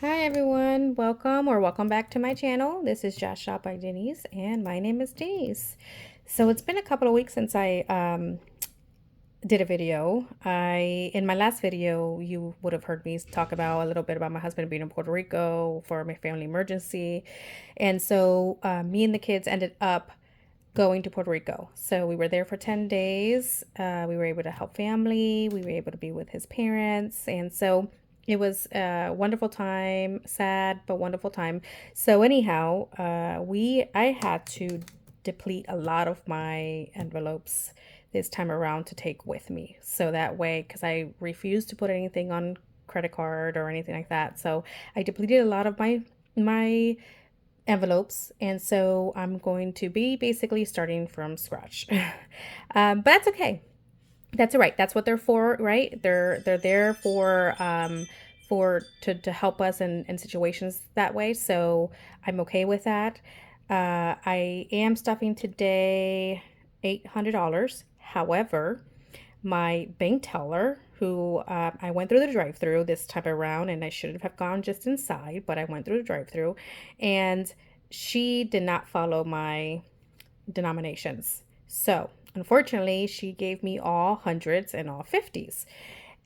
Hi everyone, welcome back to my channel. This is Jazz Shop by Denise and my name is Denise. So it's been a couple of weeks since I did a video. In my last video you would have heard me talk about a little bit about my husband being in Puerto Rico for my family emergency. And so me and the kids ended up going to Puerto Rico. So we were there for 10 days. We were able to help family. We were able to be with his parents. And so it was a wonderful time, sad, but wonderful time. So anyhow, I had to deplete a lot of my envelopes this time around to take with me. So that way, because I refused to put anything on credit card or anything like that. So I depleted a lot of my envelopes, and so I'm going to be basically starting from scratch. But that's okay. That's all right. That's what they're for, right? They're there to help us in situations that way. So I'm okay with that. I am stuffing today $800. However, my bank teller, who I went through the drive-through this time around, and I should have gone just inside, but I went through the drive-through, and she did not follow my denominations. So unfortunately, she gave me all hundreds and all fifties,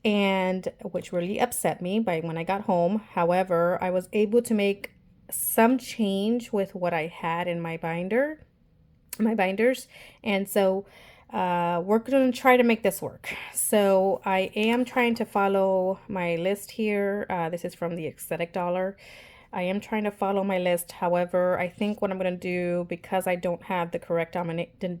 and which really upset me by when I got home. However, I was able to make some change with what I had in my binders. And so we're going to try to make this work. So I am trying to follow my list here. This is from the Aesthetic Dollar. I am trying to follow my list. However, I think what I'm going to do, because I don't have the correct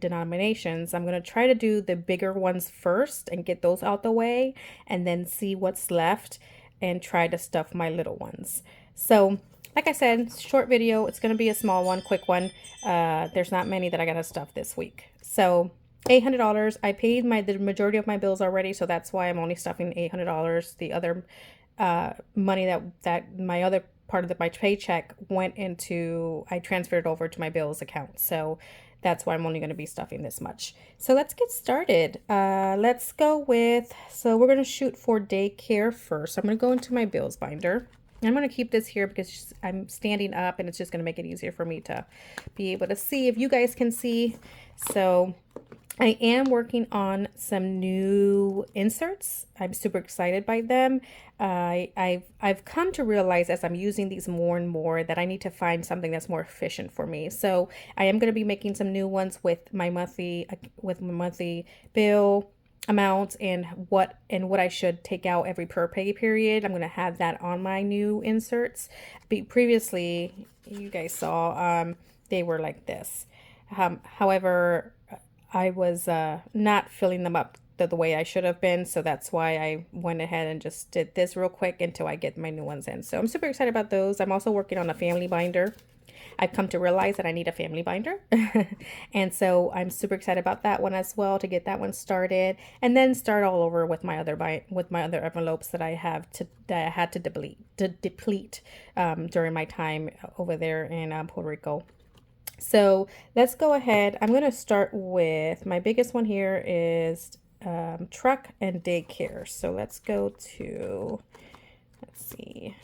denominations, I'm going to try to do the bigger ones first and get those out the way, and then see what's left and try to stuff my little ones. So like I said, short video. It's going to be a small one, quick one. There's not many that I got to stuff this week. So $800. I paid the majority of my bills already, so that's why I'm only stuffing $800. The other money that my other part of my paycheck went into, I transferred over to my bills account. So that's why I'm only going to be stuffing this much. So let's get started. Let's go with, so we're going to shoot for daycare first. I'm going to go into my bills binder. I'm going to keep this here because I'm standing up and it's just going to make it easier for me to be able to see if you guys can see. So I am working on some new inserts. I'm super excited by them. I've come to realize as I'm using these more and more that I need to find something that's more efficient for me. So I am going to be making some new ones with my monthly bill amounts and what I should take out every per pay period. I'm going to have that on my new inserts. Previously, you guys saw they were like this. However, I was not filling them up the way I should have been. So that's why I went ahead and just did this real quick until I get my new ones in. So I'm super excited about those. I'm also working on a family binder. I've come to realize that I need a family binder. And so I'm super excited about that one as well, to get that one started and then start all over with my other envelopes that I had to deplete during my time over there in Puerto Rico. So let's go ahead. I'm going to start with my biggest one here is truck and daycare. So let's go to, let's see.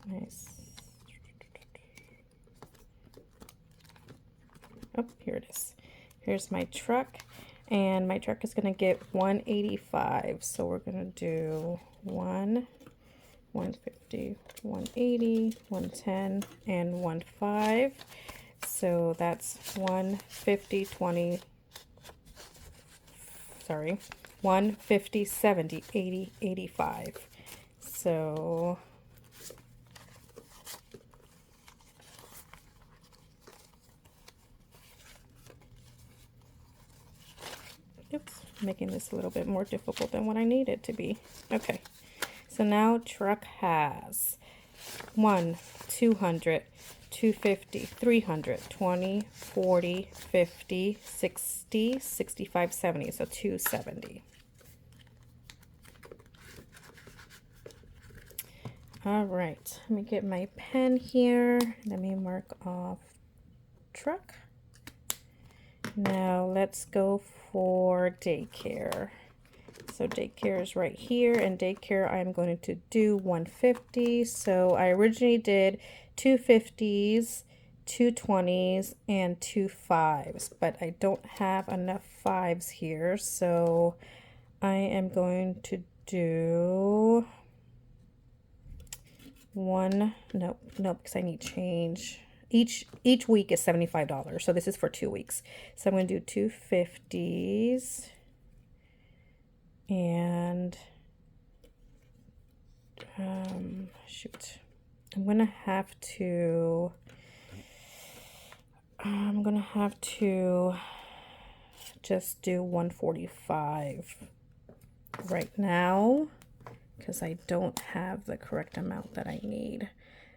Nice. Oh, here it is. Here's my truck, and my truck is going to get 185. So we're going to do 150, 180, 110, and 15. So that's 150, 20, sorry, 150, 70, 80, 85. So oops, making this a little bit more difficult than what I need it to be. Okay. So now truck has 1, 200, 250, 300, 20, 40, 50, 60, 65, 70. So 270. All right, let me get my pen here. Let me mark off truck. Now let's go for daycare. So daycare is right here, and daycare I'm going to do 150. So I originally did 250s, 220s, and 2 5s, but I don't have enough 5s here, so I am going to do nope, because I need change. Each week is $75, so this is for 2 weeks. So I'm going to do 250s. And shoot, I'm gonna have to just do 145 right now because I don't have the correct amount that I need.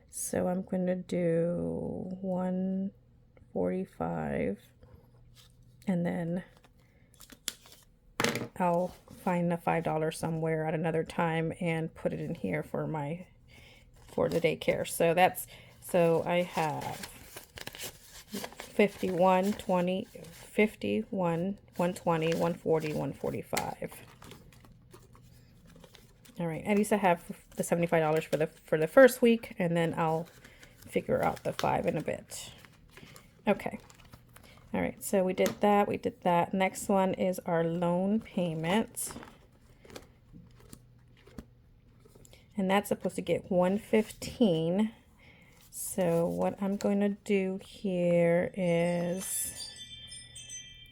So I'm going to do 145, and then I'll find the $5 somewhere at another time and put it in here for the daycare. So I have 51, 20, 51, 120, 140, 145. All right, at least I have the $75 for the first week, and then I'll figure out the 5 in a bit. Okay. All right, so we did that. Next one is our loan payment. And that's supposed to get 115. So what I'm going to do here is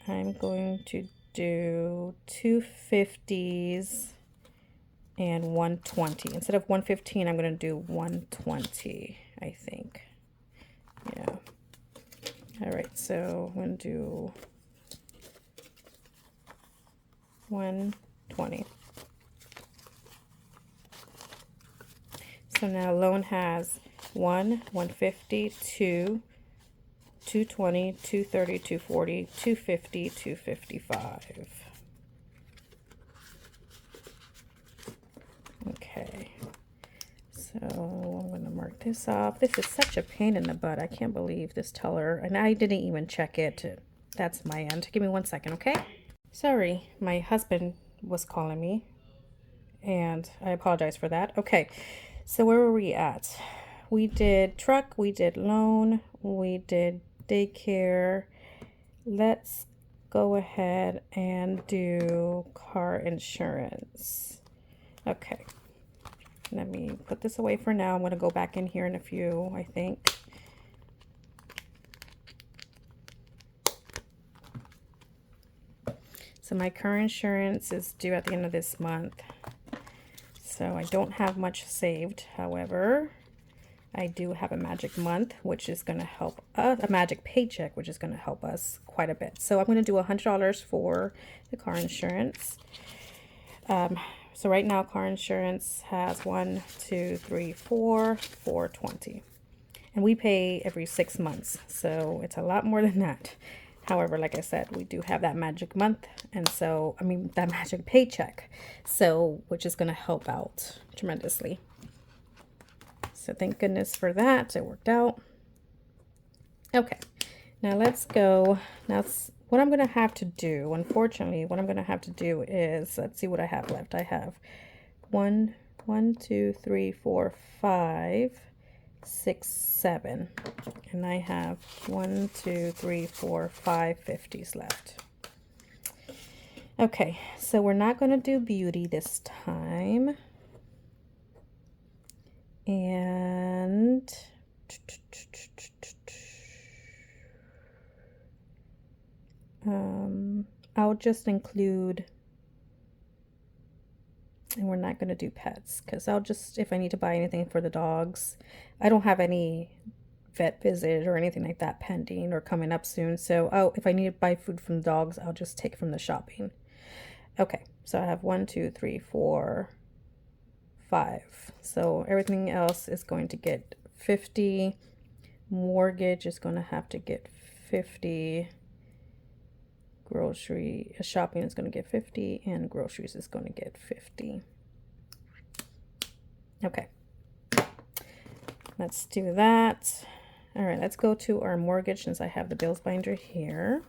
I'm going to do 250s and 120. Instead of 115, I'm going to do 120, I think. Yeah. All right, so I'm going to do 120. So now loan has 150, 2, 220, 230, 240, 250, 255. Okay. So I'm going to mark this off. This is such a pain in the butt. I can't believe this teller. And I didn't even check it. That's my end. Give me 1 second, okay? Sorry, my husband was calling me. And I apologize for that. Okay, so where were we at? We did truck, we did loan, we did daycare. Let's go ahead and do car insurance. Okay. Let me put this away for now. I'm going to go back in here in a few, I think. So my car insurance is due at the end of this month. So I don't have much saved. However, I do have a magic month, which is going to help us, a magic paycheck, which is going to help us quite a bit. So I'm going to do $100 for the car insurance. So right now, car insurance has 1, 2, 3, 4, 420. And we pay every 6 months, so it's a lot more than that. However, like I said, we do have that magic month, and so, I mean, that magic paycheck, so, which is going to help out tremendously. So thank goodness for that. It worked out. Okay, now let's go. Now, what I'm going to have to do, unfortunately, what I'm going to have to do is, let's see what I have left. I have 1, 2, 3, 4, 5, 6, 7. And I have 1, 2, 3, 4, 5 50s left. Okay, so we're not going to do beauty this time. And I'll just include, and we're not going to do pets because I'll just, if I need to buy anything for the dogs, I don't have any vet visit or anything like that pending or coming up soon. So, if I need to buy food from the dogs, I'll just take from the shopping. Okay, so I have 1, 2, 3, 4, 5. So everything else is going to get 50. Mortgage is going to have to get 50. Shopping is going to get 50, and groceries is going to get 50. Okay, let's do that. All right, let's go to our mortgage since I have the bills binder here.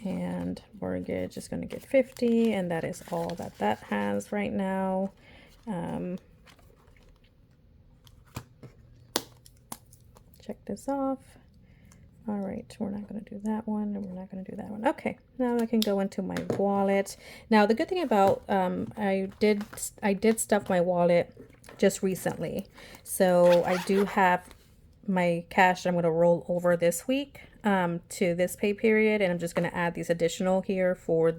and mortgage is going to get 50, and that is all that that has right now. Check this off. All right, we're not going to do that one, and we're not going to do that one. Okay, now I can go into my wallet. Now the good thing about I did stuff my wallet just recently, so I do have my cash I'm going to roll over this week to this pay period, and I'm just going to add these additional here for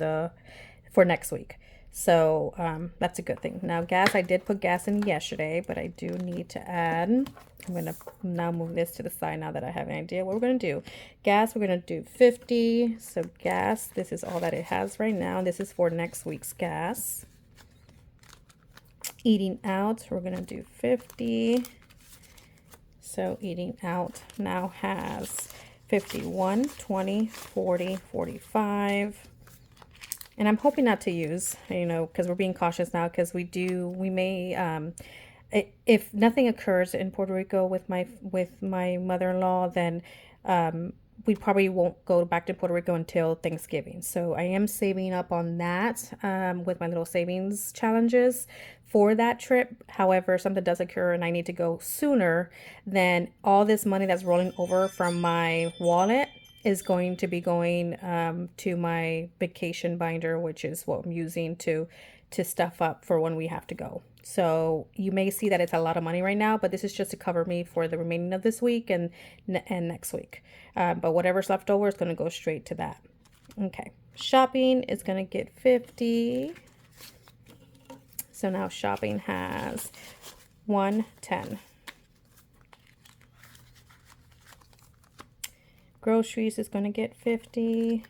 next week. So that's a good thing. Now gas, I did put gas in yesterday, but I do need to add. I'm going to now move this to the side now that I have an idea what we're going to do. Gas, we're going to do 50. So gas, this is all that it has right now. This is for next week's gas. Eating out, we're going to do 50. So eating out now has 51, 20, 40, 45. And I'm hoping not to use, you know, because we're being cautious now, because we may, if nothing occurs in Puerto Rico with my mother-in-law, then we probably won't go back to Puerto Rico until Thanksgiving. So I am saving up on that with my little savings challenges for that trip. However, something does occur and I need to go sooner, then all this money that's rolling over from my wallet is going to be going to my vacation binder, which is what I'm using to stuff up for when we have to go. So you may see that it's a lot of money right now, but this is just to cover me for the remaining of this week and next week. But whatever's left over is going to go straight to that. Okay, shopping is going to get 50. So now shopping has 110. Groceries is going to get 50.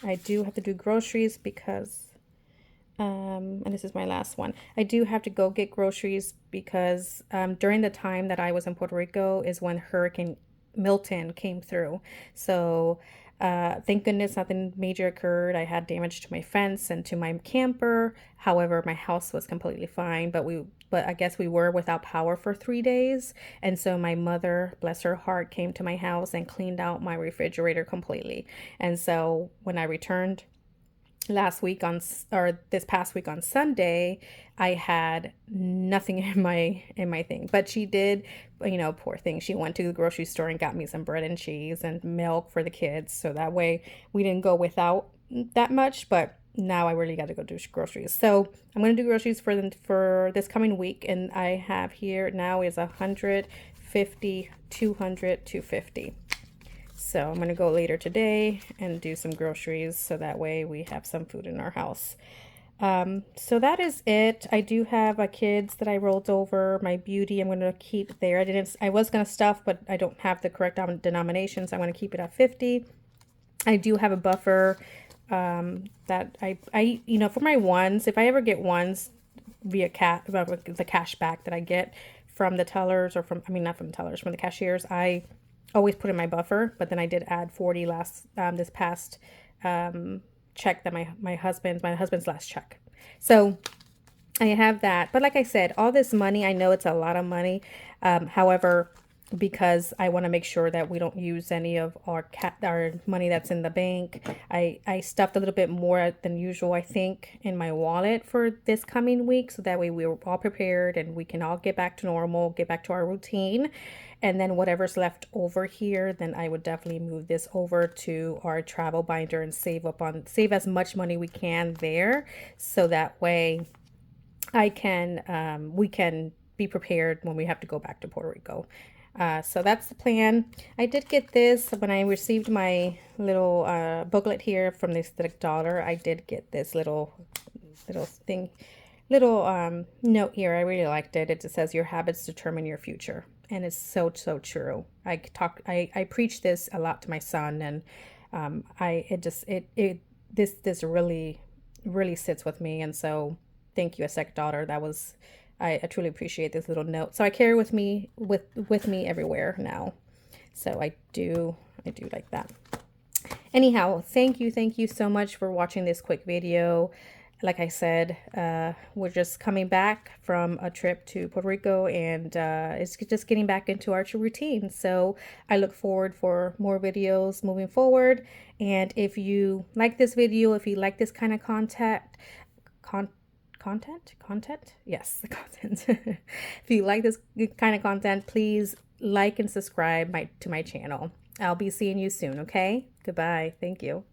I do have to do groceries because, and this is my last one. I do have to go get groceries because during the time that I was in Puerto Rico is when Hurricane Milton came through. So thank goodness nothing major occurred. I had damage to my fence and to my camper. However, my house was completely fine, but I guess we were without power for 3 days. And so my mother, bless her heart, came to my house and cleaned out my refrigerator completely. And so when I returned this past week on Sunday, I had nothing in my thing. But she did, you know, poor thing. She went to the grocery store and got me some bread and cheese and milk for the kids. So that way we didn't go without that much, but now I really got to go do groceries. So I'm going to do groceries for this coming week, and I have here now is 150, 200, 250. So I'm going to go later today and do some groceries so that way we have some food in our house. So that is it. I do have kids that I rolled over. My beauty I'm going to keep there. I was going to stuff, but I don't have the correct denomination, so I'm going to keep it at 50. I do have a buffer that I you know, for my ones, if I ever get ones via the cash back that I get from the tellers, or from, I mean, not from the tellers, from the cashiers, I always put in my buffer. But then I did add 40 this past check that my husband's last check. So I have that. But like I said, all this money, I know it's a lot of money. However, because I want to make sure that we don't use any of our money that's in the bank, I stuffed a little bit more than usual, I think, in my wallet for this coming week, so that way we were all prepared and we can all get back to normal, get back to our routine. And then whatever's left over here, then I would definitely move this over to our travel binder and save as much money we can there, so that way we can be prepared when we have to go back to Puerto Rico. So that's the plan. I did get this when I received my little booklet here from this dollar. I did get this little note here. I really liked it. It just says your habits determine your future, and it's so true. I preach this a lot to my son, and this really sits with me. And so thank you, a second daughter. I truly appreciate this little note. So I carry with me everywhere now. So I do like that. Anyhow, thank you so much for watching this quick video. Like I said, we're just coming back from a trip to Puerto Rico, and it's just getting back into our routine. So I look forward for more videos moving forward. And if you like this video, if you like this kind of con content, yes, the content. If you like this kind of content, please like and subscribe to my channel. I'll be seeing you soon, okay? Goodbye. Thank you.